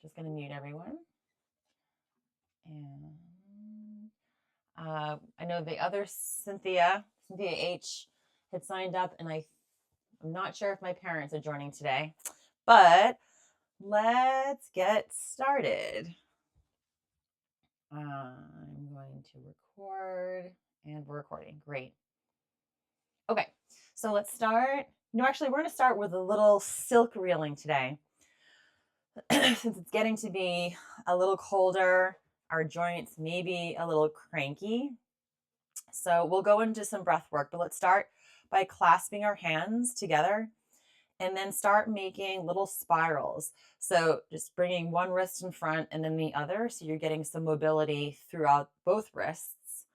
Just going to mute everyone. And I know the other Cynthia H had signed up, and I'm not sure if my parents are joining today, but let's get started. I'm going to record, and we're recording. Great. Okay, so let's start. No, actually, we're going to start with a little silk reeling today. Since it's getting to be a little colder, our joints may be a little cranky. So we'll go into some breath work, but let's start by clasping our hands together and then start making little spirals. So just bringing one wrist in front and then the other. So you're getting some mobility throughout both wrists.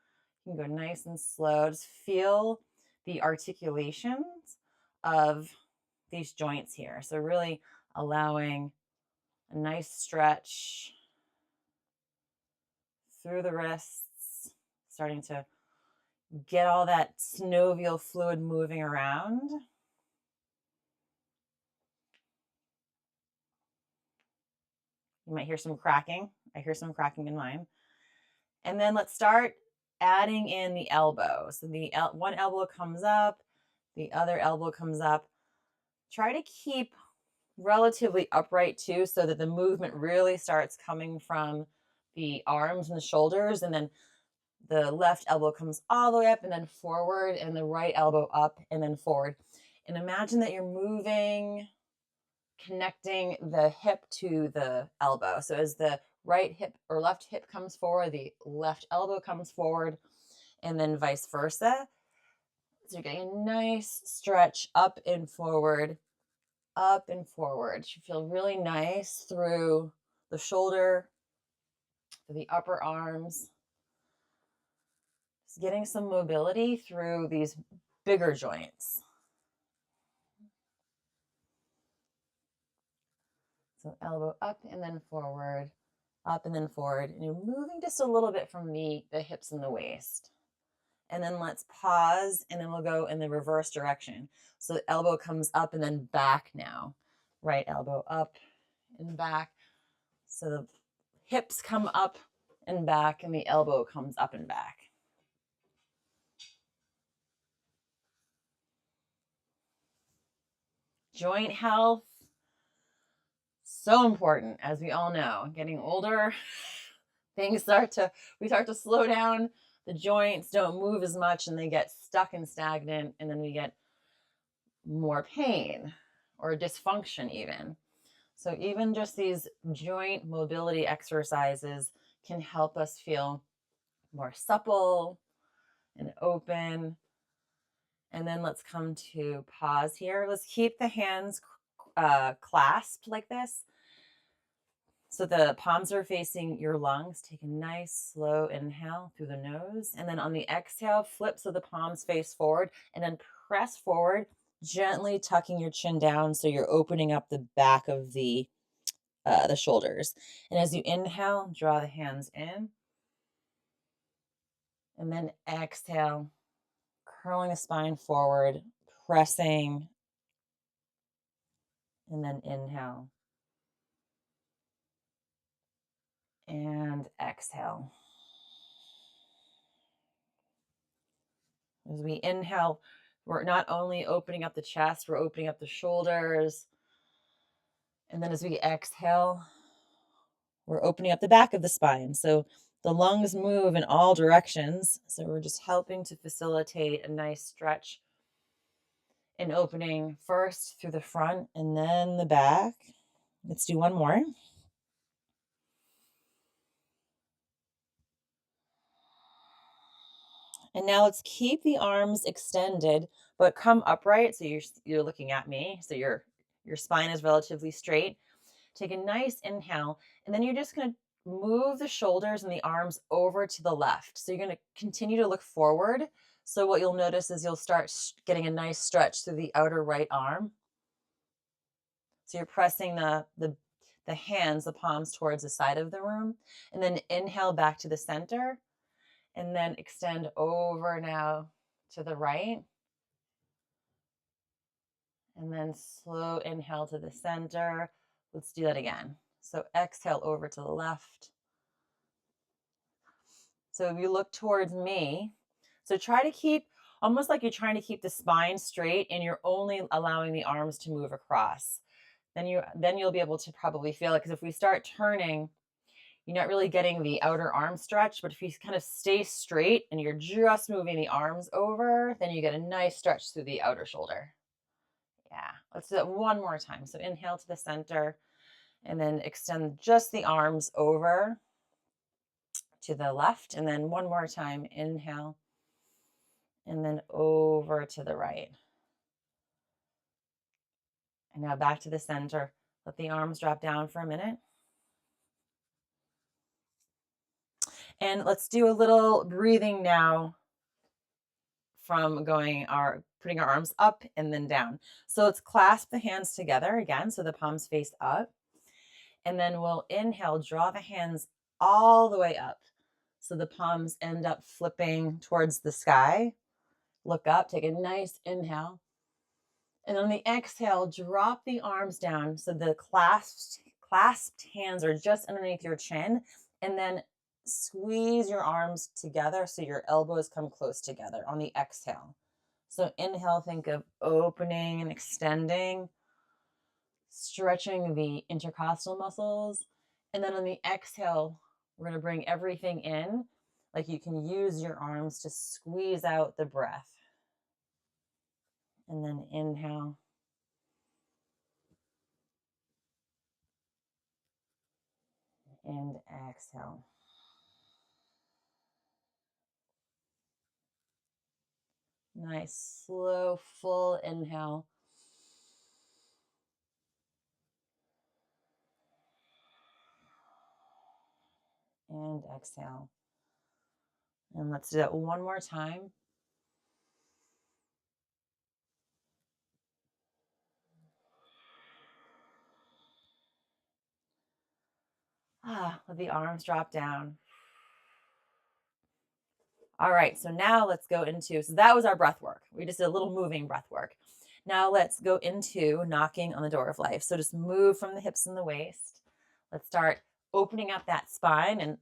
You can go nice and slow. Just feel the articulations of these joints here. So really allowing a nice stretch through the wrists, starting to get all that synovial fluid moving around. You might hear some cracking. I hear some cracking in mine. And then let's start adding in the elbow. So the one elbow comes up, the other elbow comes up. Try to keep relatively upright too, so that the movement really starts coming from the arms and the shoulders, and then the left elbow comes all the way up and then forward, and the right elbow up and then forward. And imagine that you're moving, connecting the hip to the elbow. So as the right hip or left hip comes forward, the left elbow comes forward, and then vice versa. So you're getting a nice stretch up and forward, up and forward. You feel really nice through the shoulder, through the upper arms. Just getting some mobility through these bigger joints. So elbow up and then forward, up and then forward. And you're moving just a little bit from the hips and the waist. And then let's pause, and then we'll go in the reverse direction. So the elbow comes up and then back now. Right elbow up and back. So the hips come up and back, and the elbow comes up and back. Joint health, so important, as we all know. Getting older, we start to slow down. The joints don't move as much, and they get stuck and stagnant, and then we get more pain or dysfunction even. So even just these joint mobility exercises can help us feel more supple and open. And then let's come to pause here. Let's keep the hands clasped like this. So the palms are facing your lungs. Take a nice slow inhale through the nose. And then on the exhale, flip so the palms face forward, and then press forward, gently tucking your chin down so you're opening up the back of the shoulders. And as you inhale, draw the hands in. And then exhale, curling the spine forward, pressing, and then inhale. And exhale. As we inhale, we're not only opening up the chest, we're opening up the shoulders. And then as we exhale, we're opening up the back of the spine. So the lungs move in all directions. So we're just helping to facilitate a nice stretch and opening first through the front and then the back. Let's do one more. And now let's keep the arms extended, but come upright. So you're looking at me. So your spine is relatively straight. Take a nice inhale, and then you're just going to move the shoulders and the arms over to the left. So you're going to continue to look forward. So what you'll notice is you'll start getting a nice stretch through the outer right arm. So you're pressing the hands, the palms towards the side of the room, and then inhale back to the center. And then extend over now to the right. And then slow inhale to the center. Let's do that again. So exhale over to the left. So if you look towards me, so try to keep, almost like you're trying to keep the spine straight and you're only allowing the arms to move across. Then you'll be able to probably feel it, because if we start turning, you're not really getting the outer arm stretch, but if you kind of stay straight and you're just moving the arms over, then you get a nice stretch through the outer shoulder. Yeah, let's do that one more time. So inhale to the center and then extend just the arms over to the left. And then one more time, inhale and then over to the right. And now back to the center. Let the arms drop down for a minute. And let's do a little breathing now from putting our arms up and then down. So let's clasp the hands together again, so the palms face up. And then we'll inhale, draw the hands all the way up. So the palms end up flipping towards the sky. Look up, take a nice inhale. And on the exhale, drop the arms down. So the clasped hands are just underneath your chin. And then squeeze your arms together so your elbows come close together on the exhale. So inhale, think of opening and extending, stretching the intercostal muscles. And then on the exhale, we're going to bring everything in, like you can use your arms to squeeze out the breath. And then inhale. And exhale. Nice, slow, full inhale. And exhale. And let's do that one more time. Let the arms drop down. All right, so now let's go into, so that was our breath work. We just did a little moving breath work. Now let's go into knocking on the door of life. So just move from the hips and the waist. Let's start opening up that spine and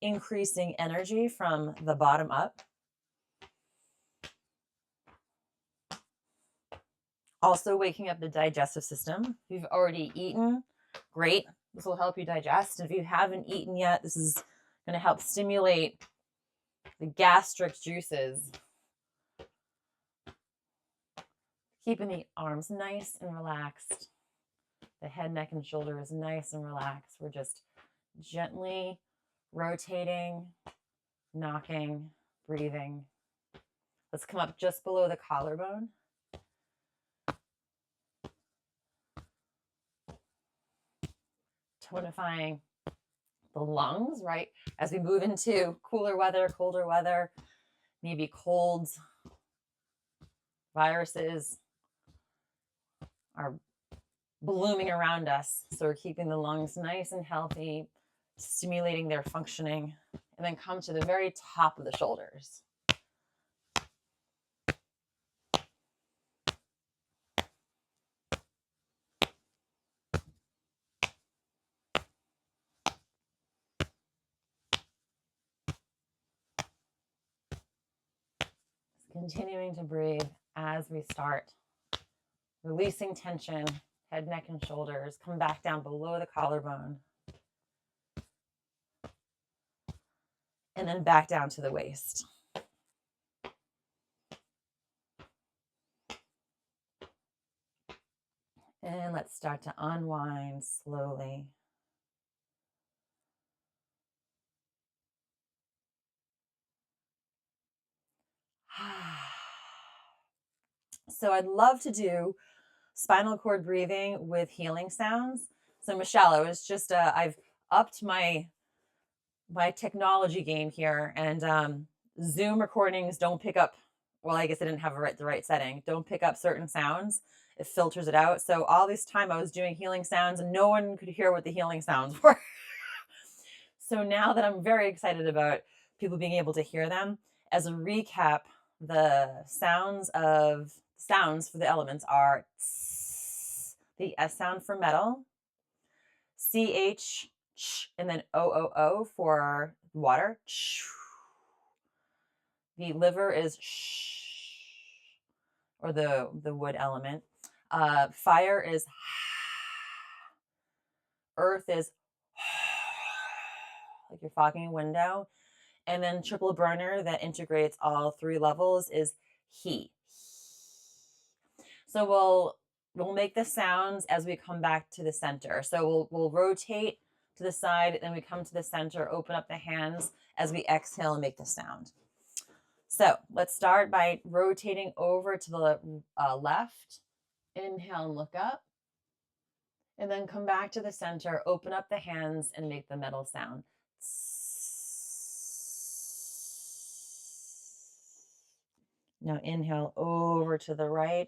increasing energy from the bottom up. Also waking up the digestive system. If you've already eaten, great. This will help you digest. If you haven't eaten yet, this is going to help stimulate the gastric juices. Keeping the arms nice and relaxed. The head, neck, and shoulders nice and relaxed. We're just gently rotating, knocking, breathing. Let's come up just below the collarbone. Tonifying the lungs, right? As we move into cooler weather, colder weather, maybe colds, viruses are blooming around us. So we're keeping the lungs nice and healthy, stimulating their functioning, and then come to the very top of the shoulders. Continuing to breathe as we start. Releasing tension, head, neck, and shoulders. Come back down below the collarbone. And then back down to the waist. And let's start to unwind slowly. So I'd love to do spinal cord breathing with healing sounds. So Michelle, I was just, I've upped my technology game here, and Zoom recordings don't pick up, well, I guess I didn't have the right setting, don't pick up certain sounds. It filters it out. So all this time I was doing healing sounds and no one could hear what the healing sounds were. So now that I'm very excited about people being able to hear them, as a recap, the sounds for the elements are tss, the S sound for metal, CH, and then OOO for water. The liver is sh, or the wood element. Fire is earth is like you're fogging a window. And then triple burner that integrates all three levels is he. So we'll make the sounds as we come back to the center. So we'll rotate to the side, then we come to the center, open up the hands as we exhale and make the sound. So let's start by rotating over to the left. Inhale and look up. And then come back to the center, open up the hands and make the metal sound. Now inhale over to the right,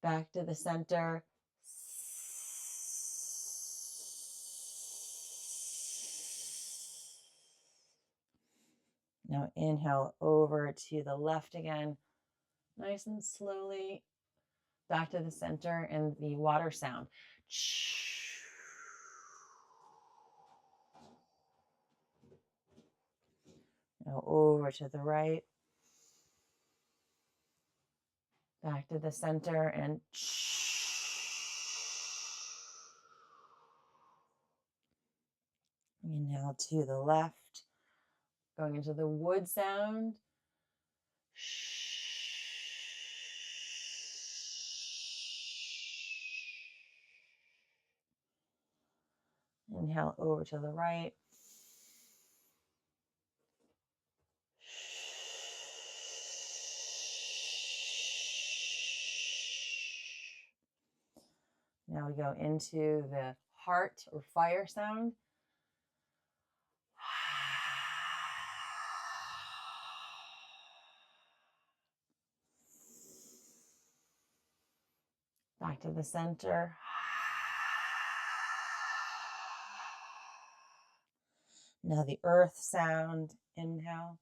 back to the center. Now inhale over to the left again, nice and slowly, back to the center and the water sound. Now over to the right, back to the center and inhale to the left, going into the wood sound. Inhale over to the right. Now we go into the heart or fire sound. Back to the center. Now the earth sound. Inhale.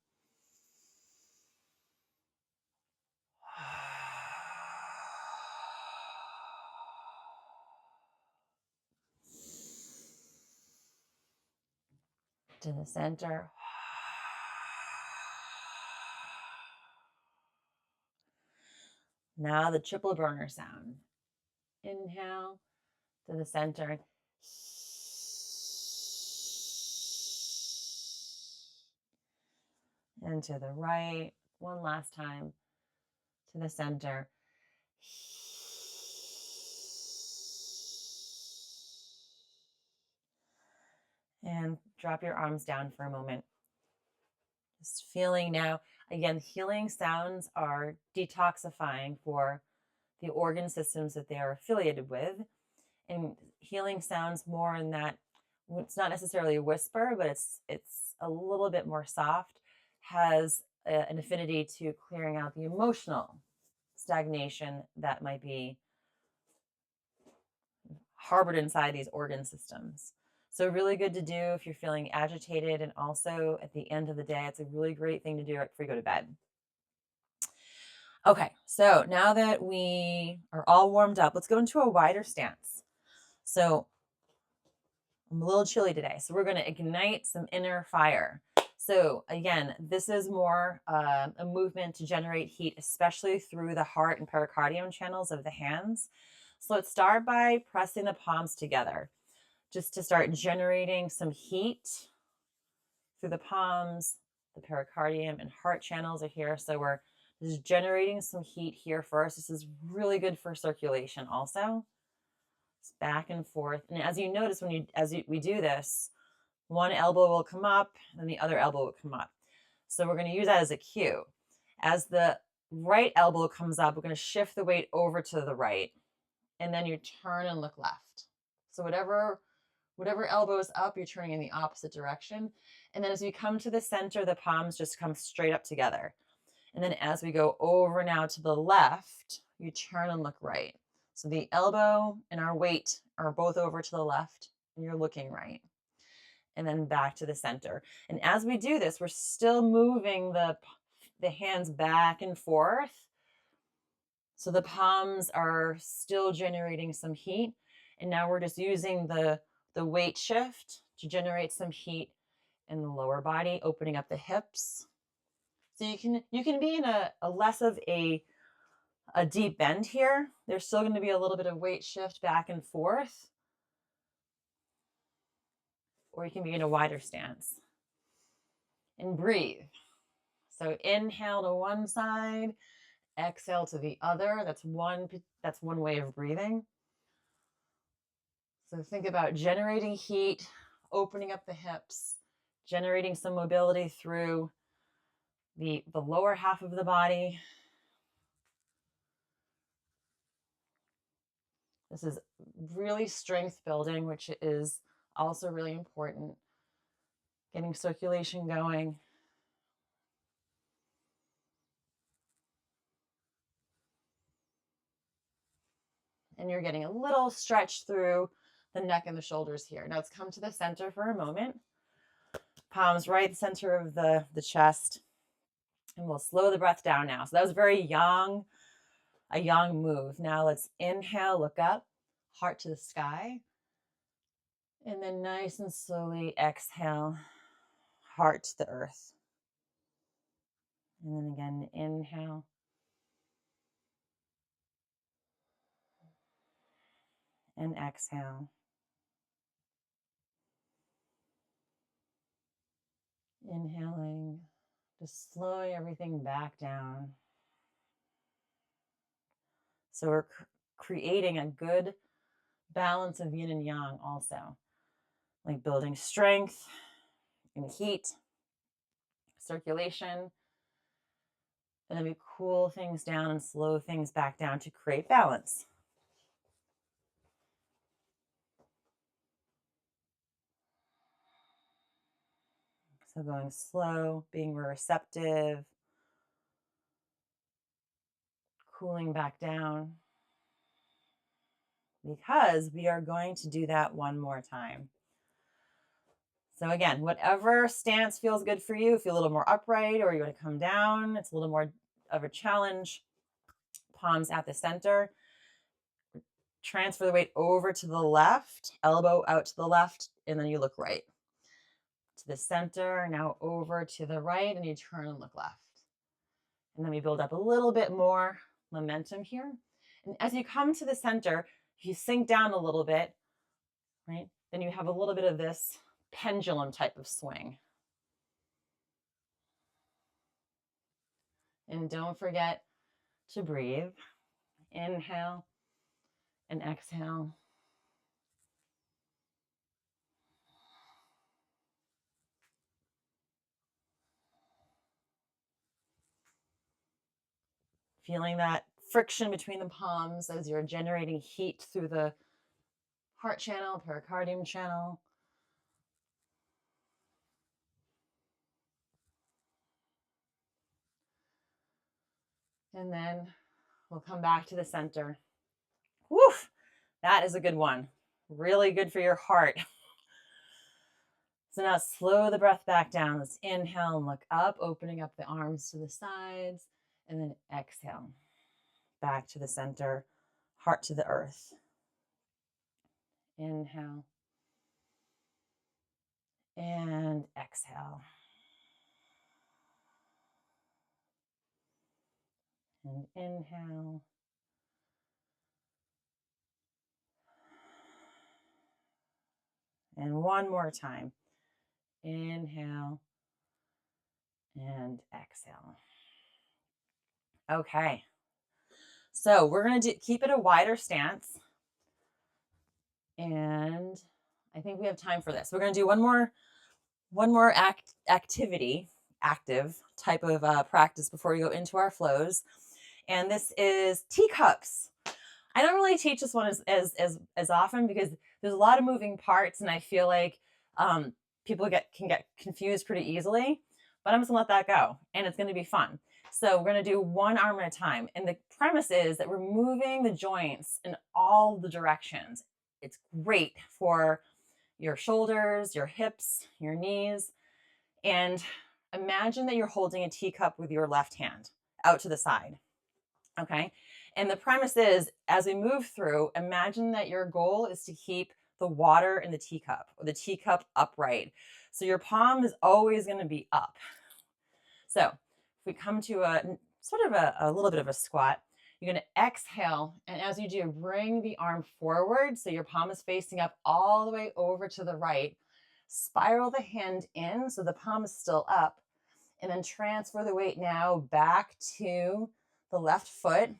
To the center. Now the triple burner sound. Inhale to the center. And to the right. One last time. To the center. And drop your arms down for a moment. Just feeling now, again, healing sounds are detoxifying for the organ systems that they are affiliated with. And healing sounds more in that it's not necessarily a whisper, but it's a little bit more soft, has an affinity to clearing out the emotional stagnation that might be harbored inside these organ systems. So really good to do if you're feeling agitated, and also at the end of the day, it's a really great thing to do before you go to bed. Okay, so now that we are all warmed up, let's go into a wider stance. So I'm a little chilly today, so we're going to ignite some inner fire. So again, this is more a movement to generate heat, especially through the heart and pericardium channels of the hands. So let's start by pressing the palms together, just to start generating some heat through the palms. The pericardium and heart channels are here. So we're just generating some heat here first. This is really good for circulation also. It's back and forth. And as you notice, we do this, one elbow will come up and the other elbow will come up. So we're going to use that as a cue. As the right elbow comes up, we're going to shift the weight over to the right. And then you turn and look left. So whatever elbow is up, you're turning in the opposite direction. And then as we come to the center, the palms just come straight up together. And then as we go over now to the left, you turn and look right. So the elbow and our weight are both over to the left, and you're looking right. And then back to the center. And as we do this, we're still moving the hands back and forth. So the palms are still generating some heat. And now we're just using the weight shift to generate some heat in the lower body, opening up the hips. So you can be in a less of a deep bend here. There's still going to be a little bit of weight shift back and forth. Or you can be in a wider stance. And breathe. So inhale to one side, exhale to the other. That's one way of breathing. So think about generating heat, opening up the hips, generating some mobility through the lower half of the body. This is really strength building, which is also really important. Getting circulation going. And you're getting a little stretch through the neck and the shoulders here. Now let's come to the center for a moment. Palms right center of the chest. And we'll slow the breath down now. So that was very young, a young move. Now let's inhale, look up, heart to the sky. And then nice and slowly exhale, heart to the earth. And then again, inhale. And exhale. Inhaling, just slowing everything back down. So we're creating a good balance of yin and yang also, like building strength and heat, circulation, and then we cool things down and slow things back down to create balance. So going slow, being receptive, cooling back down, because we are going to do that one more time. So again, whatever stance feels good for you, if you're a little more upright or you want to come down, it's a little more of a challenge. Palms at the center. Transfer the weight over to the left, elbow out to the left, and then you look right. To the center, now over to the right, and you turn and look left. And then we build up a little bit more momentum here. And as you come to the center, if you sink down a little bit, right, then you have a little bit of this pendulum type of swing. And don't forget to breathe. Inhale and exhale. Feeling that friction between the palms as you're generating heat through the heart channel, pericardium channel. And then we'll come back to the center. Woof, that is a good one. Really good for your heart. So now slow the breath back down. Let's inhale and look up, opening up the arms to the sides, and then exhale. Back to the center, heart to the earth. Inhale. And exhale. And inhale. And one more time. Inhale and exhale. Okay. So we're going to keep it a wider stance. And I think we have time for this. We're going to do one more active type of practice before we go into our flows. And this is teacups. I don't really teach this one as often because there's a lot of moving parts, and I feel like people can get confused pretty easily. But I'm just gonna let that go, and it's gonna be fun. So we're gonna do one arm at a time, and the premise is that we're moving the joints in all the directions. It's great for your shoulders, your hips, your knees, and imagine that you're holding a teacup with your left hand out to the side. Okay. And the premise is, as we move through, imagine that your goal is to keep the water in the teacup, or the teacup upright. So your palm is always going to be up. So if we come to a sort of a little bit of a squat, you're going to exhale. And as you do, bring the arm forward. So your palm is facing up all the way over to the right. Spiral the hand in so the palm is still up. And then transfer the weight now back to the left foot.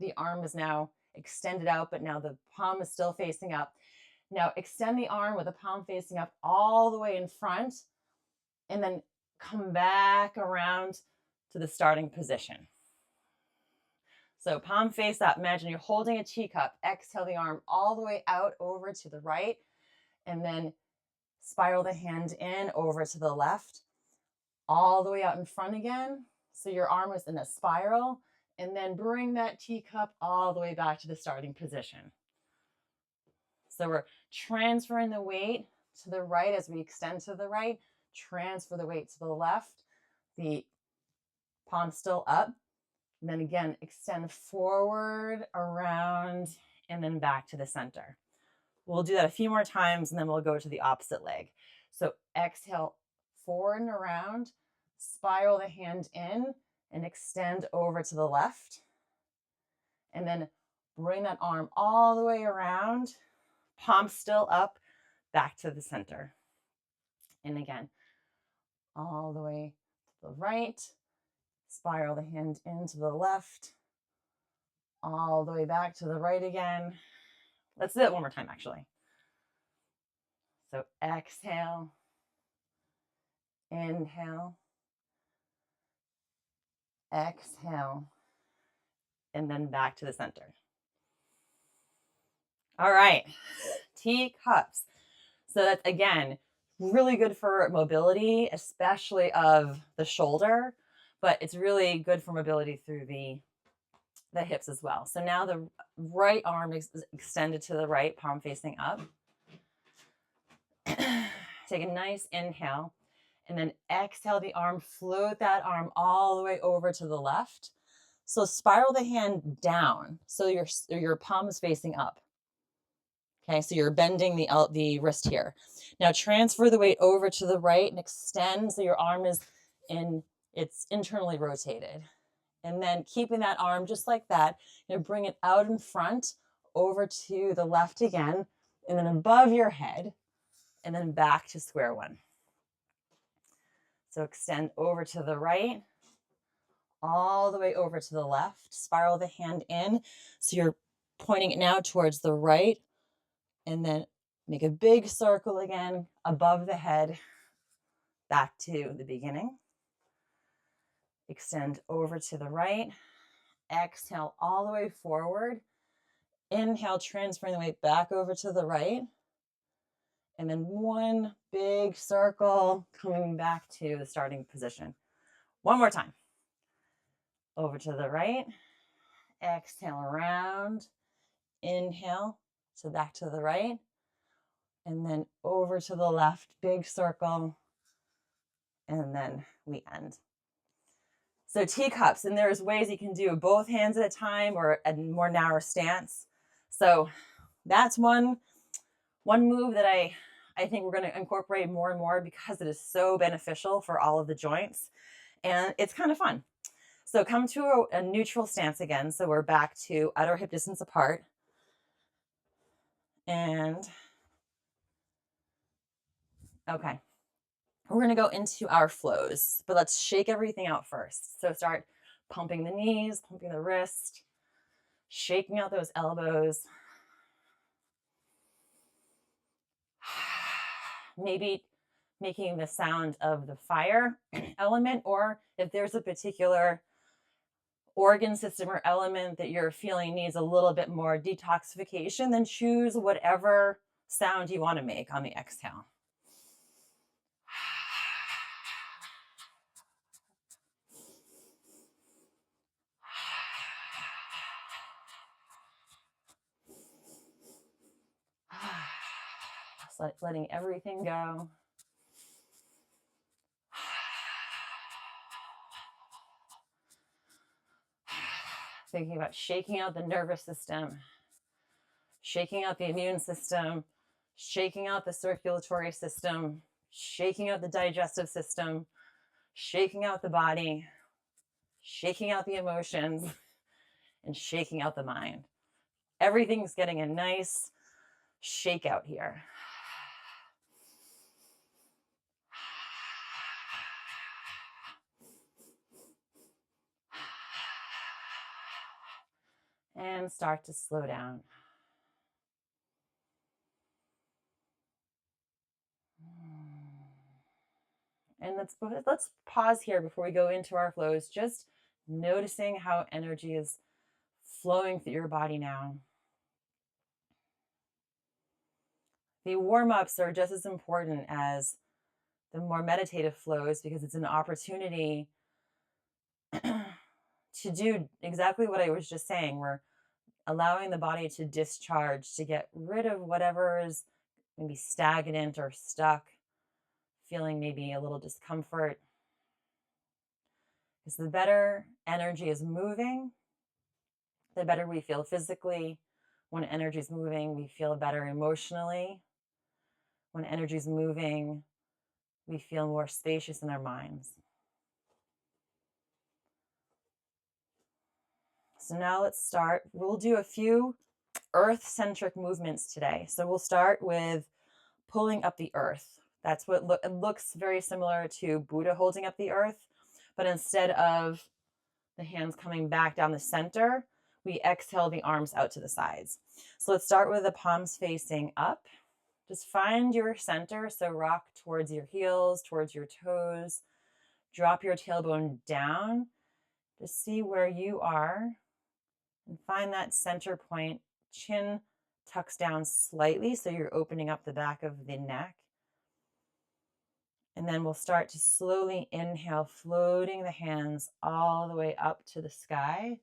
The arm is now extended out, but now the palm is still facing up. Now extend the arm with the palm facing up all the way in front, and then come back around to the starting position. So palm face up. Imagine you're holding a teacup. Exhale the arm all the way out over to the right, and then spiral the hand in over to the left, all the way out in front again. So your arm is in a spiral, and then bring that teacup all the way back to the starting position. So we're transferring the weight to the right as we extend to the right, transfer the weight to the left, the palm still up, and then again, extend forward, around, and then back to the center. We'll do that a few more times, and then we'll go to the opposite leg. So exhale, forward and around, spiral the hand in, and extend over to the left. And then bring that arm all the way around, palm still up, back to the center. And again, all the way to the right, spiral the hand into the left, all the way back to the right again. Let's do it one more time, actually. So exhale, inhale, exhale, and then back to the center. All right, teacups. So that's, again, really good for mobility, especially of the shoulder, but it's really good for mobility through the hips as well. So now the right arm is extended to the right, palm facing up. Take a nice inhale, and then exhale the arm, float that arm all the way over to the left. So spiral the hand down so your palm is facing up. Okay, so you're bending the wrist here. Now transfer the weight over to the right and extend so your arm is it's internally rotated. And then keeping that arm just like that, bring it out in front, over to the left again, and then above your head, and then back to square one. So extend over to the right, all the way over to the left, spiral the hand in. So you're pointing it now towards the right, and then make a big circle again above the head, back to the beginning. Extend over to the right. Exhale all the way forward. Inhale, transferring the weight back over to the right. And then one big circle coming back to the starting position. One more time. Over to the right. Exhale around. Inhale, so back to the right. And then over to the left, big circle. And then we end. So teacups, and there's ways you can do both hands at a time or a more narrow stance. So that's one move that I think we're going to incorporate more and more because it is so beneficial for all of the joints, and it's kind of fun. So come to a neutral stance again. So we're back to outer hip distance apart. And okay. We're going to go into our flows, but let's shake everything out first. So start pumping the knees, pumping the wrist, shaking out those elbows. Maybe making the sound of the fire element, or if there's a particular organ system or element that you're feeling needs a little bit more detoxification, then choose whatever sound you want to make on the exhale. Just letting everything go. Thinking about shaking out the nervous system, shaking out the immune system, shaking out the circulatory system, shaking out the digestive system, shaking out the body, shaking out the emotions, and shaking out the mind. Everything's getting a nice shake out here. And start to slow down. And let's pause here before we go into our flows, just noticing how energy is flowing through your body now. The warm-ups are just as important as the more meditative flows, because it's an opportunity to do exactly what I was just saying. We're allowing the body to discharge, to get rid of whatever is maybe stagnant or stuck, feeling maybe a little discomfort. Because the better energy is moving, the better we feel physically. When energy is moving, we feel better emotionally. When energy is moving, we feel more spacious in our minds. So now let's start. We'll do a few earth-centric movements today. So we'll start with pulling up the earth. That's what it looks very similar to Buddha holding up the earth, but instead of the hands coming back down the center, we exhale the arms out to the sides. So let's start with the palms facing up. Just find your center. So rock towards your heels, towards your toes. Drop your tailbone down. Just see where you are and find that center point. Chin tucks down slightly, so you're opening up the back of the neck. And then we'll start to slowly inhale, floating the hands all the way up to the sky.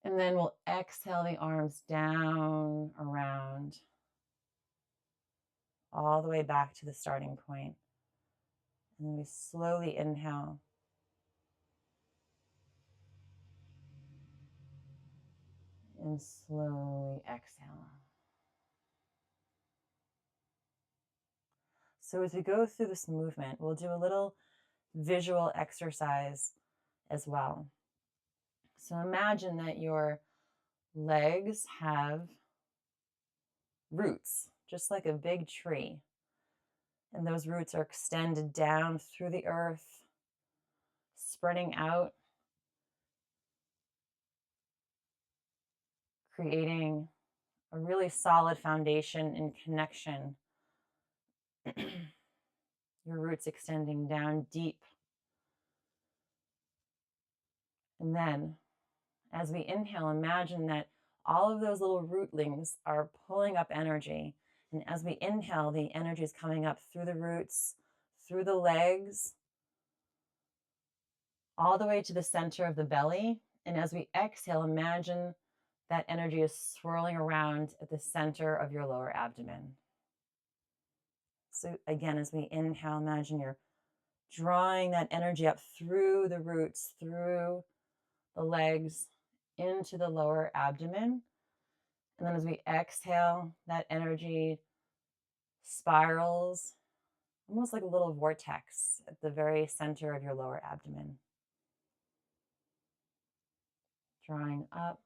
And then we'll exhale the arms down, around, all the way back to the starting point. And then we slowly inhale. And slowly exhale. So as we go through this movement, we'll do a little visual exercise as well. So imagine that your legs have roots, just like a big tree. And those roots are extended down through the earth, spreading out, creating a really solid foundation and connection. Your roots extending down deep. And then, as we inhale, imagine that all of those little rootlings are pulling up energy. And as we inhale, the energy is coming up through the roots, through the legs, all the way to the center of the belly. And as we exhale, imagine that energy is swirling around at the center of your lower abdomen. So again, as we inhale, imagine you're drawing that energy up through the roots, through the legs, into the lower abdomen. And then as we exhale, that energy spirals, almost like a little vortex at the very center of your lower abdomen. Drawing up.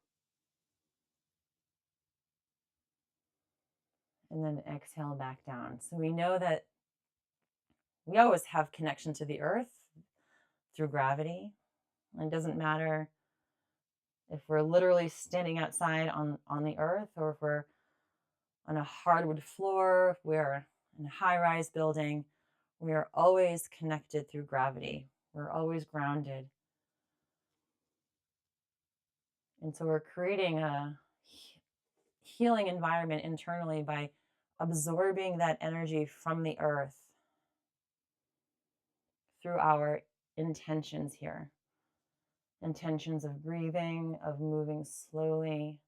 And then exhale back down. So we know that we always have connection to the earth through gravity. It doesn't matter if we're literally standing outside on the earth, or if we're on a hardwood floor, if we're in a high-rise building, we are always connected through gravity. We're always grounded. And so we're creating a healing environment internally by absorbing that energy from the earth through our intentions here. Intentions of breathing, of moving slowly,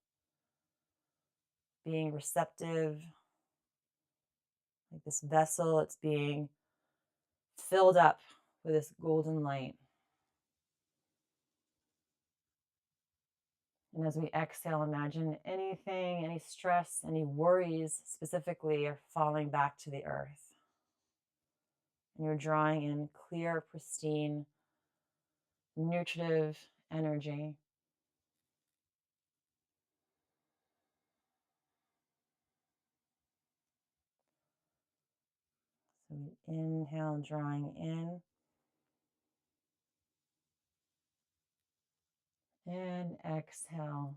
being receptive, like this vessel, it's being filled up with this golden light. And as we exhale, imagine anything, any stress, any worries specifically are falling back to the earth. And you're drawing in clear, pristine, nutritive energy. So we inhale, drawing in. And exhale.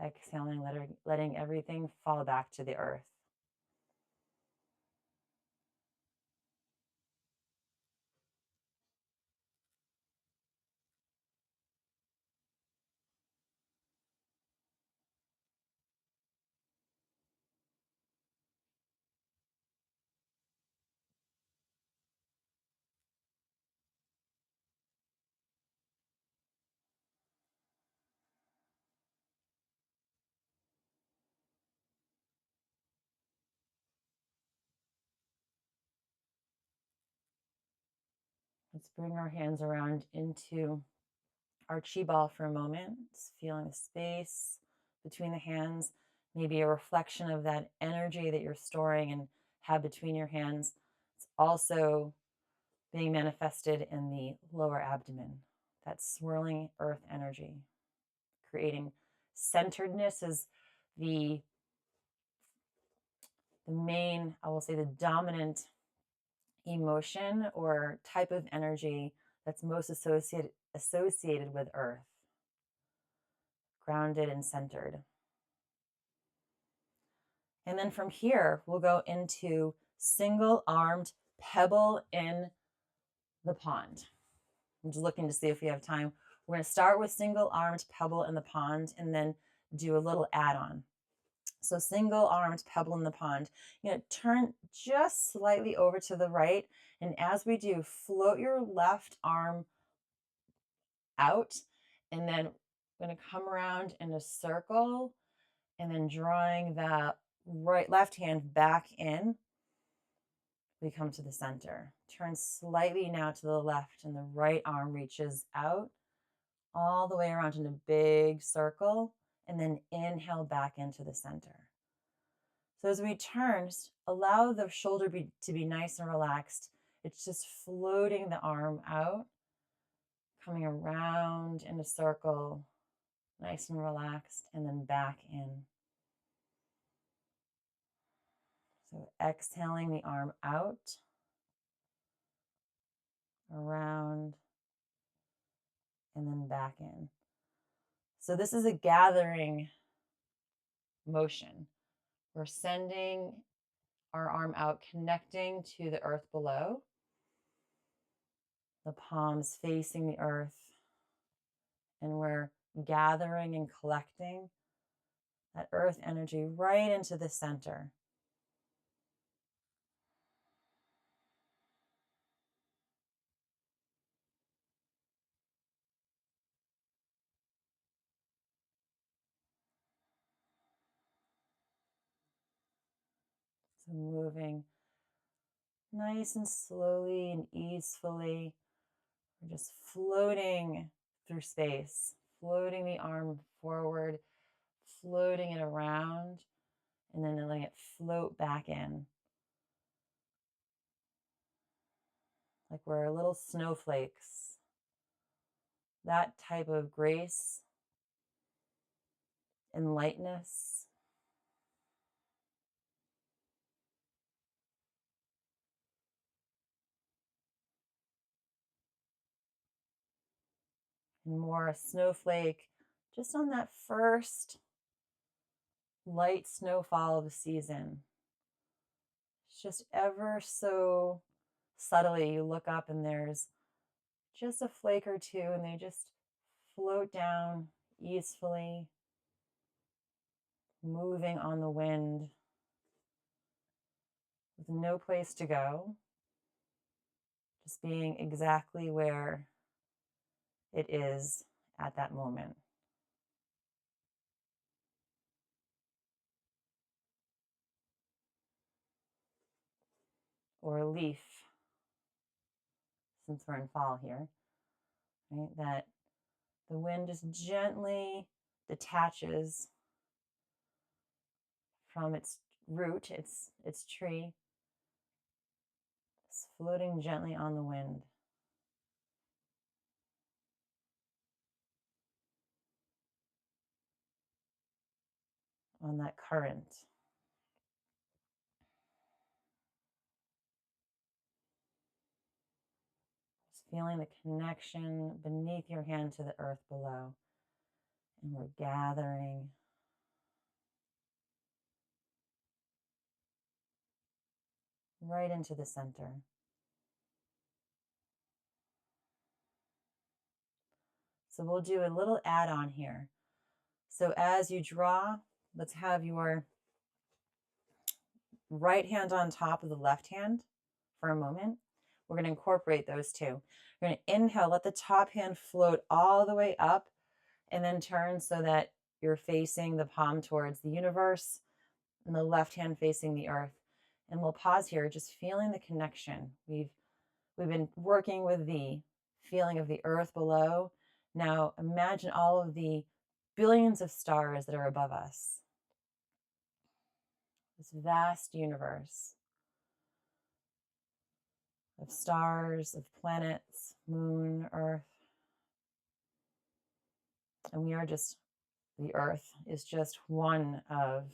Exhaling, letting everything fall back to the earth. Let's bring our hands around into our chi ball for a moment. Just feeling the space between the hands, maybe a reflection of that energy that you're storing and have between your hands. It's also being manifested in the lower abdomen, that swirling earth energy, creating centeredness is the main, I will say, the dominant emotion or type of energy that's most associated with earth, grounded and centered. And then from here, we'll go into single-armed pebble in the pond. I'm just looking to see if we have time. We're going to start with single-armed pebble in the pond and then do a little add-on. So single-armed pebble in the pond. You're going to turn just slightly over to the right. And as we do, float your left arm out. And then we're going to come around in a circle and then drawing that left hand back in. We come to the center. Turn slightly now to the left and the right arm reaches out all the way around in a big circle and then inhale back into the center. So as we turn, allow the shoulder to be nice and relaxed. It's just floating the arm out, coming around in a circle, nice and relaxed, and then back in. So exhaling the arm out, around, and then back in. So this is a gathering motion. We're sending our arm out, connecting to the earth below, the palms facing the earth, and we're gathering and collecting that earth energy right into the center. So moving nice and slowly and easefully. We're just floating through space, floating the arm forward, floating it around, and then letting it float back in. Like we're little snowflakes. That type of grace and lightness. And more a snowflake just on that first light snowfall of the season. It's just ever so subtly you look up and there's just a flake or two and they just float down easefully, moving on the wind with no place to go, just being exactly where it is at that moment. Or a leaf, since we're in fall here, right? That The wind just gently detaches from its root, its tree. It's floating gently on the wind. On that current. Just feeling the connection beneath your hand to the earth below. And we're gathering right into the center. So we'll do a little add-on here. So as you draw, let's have your right hand on top of the left hand for a moment. We're going to incorporate those two. We're going to inhale, let the top hand float all the way up, and then turn so that you're facing the palm towards the universe and the left hand facing the earth. And we'll pause here, just feeling the connection. We've been working with the feeling of the earth below. Now imagine all of the billions of stars that are above us. This vast universe of stars, of planets, moon, earth. And we are just, the earth is just one of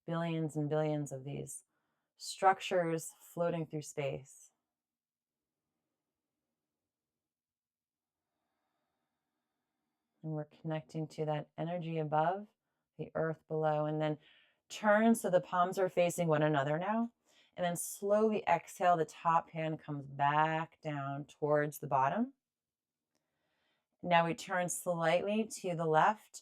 billions and billions of these structures floating through space. And we're connecting to that energy above, the earth below, and then turn so the palms are facing one another now. And then slowly exhale, the top hand comes back down towards the bottom. Now we turn slightly to the left,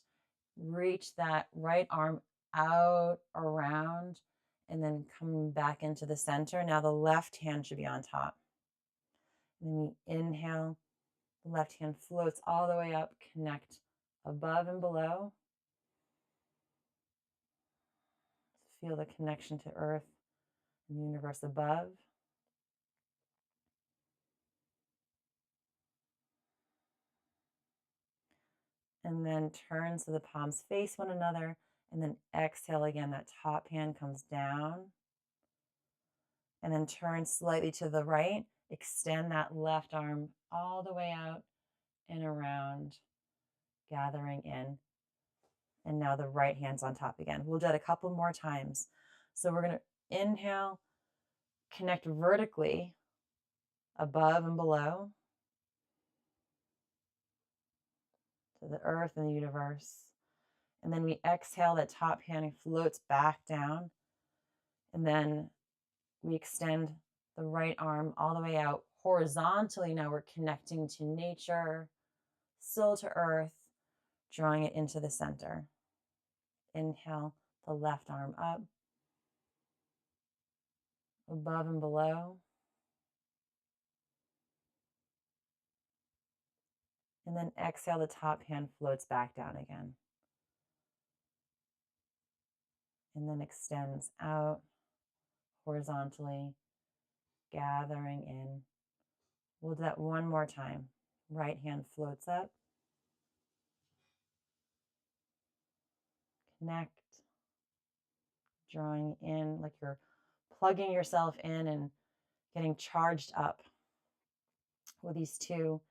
reach that right arm out, around, and then come back into the center. Now the left hand should be on top. And then we inhale, the left hand floats all the way up, connect above and below. Feel the connection to earth and the universe above. And then turn so the palms face one another, and then exhale again, that top hand comes down. And then turn slightly to the right, extend that left arm all the way out and around, gathering in. And now the right hand's on top again. We'll do that a couple more times. So we're going to inhale, connect vertically above and below to the earth and the universe. And then we exhale, that top hand floats back down. And then we extend the right arm all the way out horizontally. Now we're connecting to nature, still to earth, drawing it into the center. Inhale, the left arm up, above and below. And then exhale, the top hand floats back down again. And then extends out horizontally, gathering in. We'll do that one more time. Right hand floats up. Connect, drawing in like you're plugging yourself in and getting charged up with these two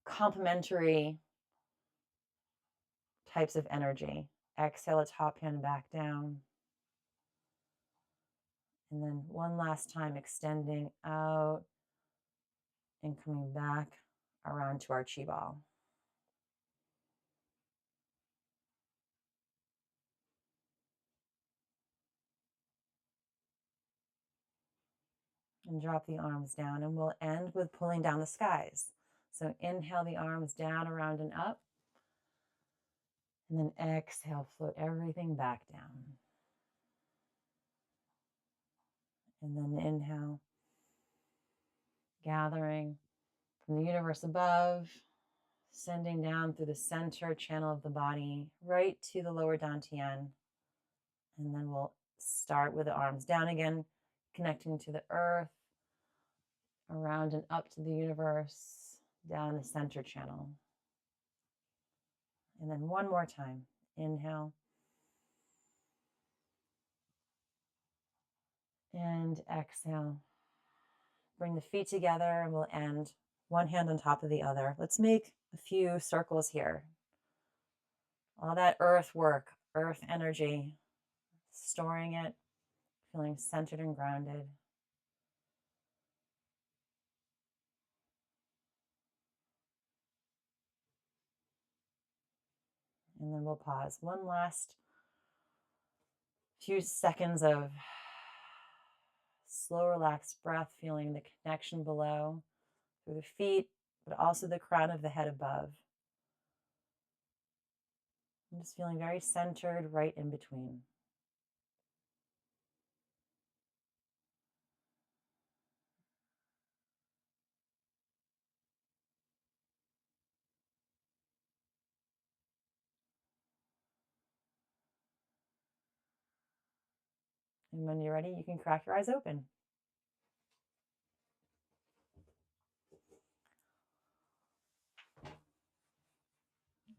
complementary types of energy. Exhale, a top hand back down. And then one last time, extending out and coming back around to our chi ball. And drop the arms down, and we'll end with pulling down the skies. So inhale the arms down, around and up. And then exhale, float everything back down. And then inhale, gathering from the universe above, sending down through the center channel of the body, right to the lower dantian. And then we'll start with the arms down again, connecting to the earth, around and up to the universe, down the center channel. And then one more time. Inhale. And exhale. Bring the feet together and we'll end one hand on top of the other. Let's make a few circles here. All that earth work, earth energy, storing it, feeling centered and grounded. And then we'll pause. One last few seconds of slow, relaxed breath, feeling the connection below through the feet, but also the crown of the head above. I'm just feeling very centered right in between. And when you're ready, you can crack your eyes open.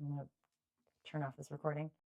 I'm going to turn off this recording.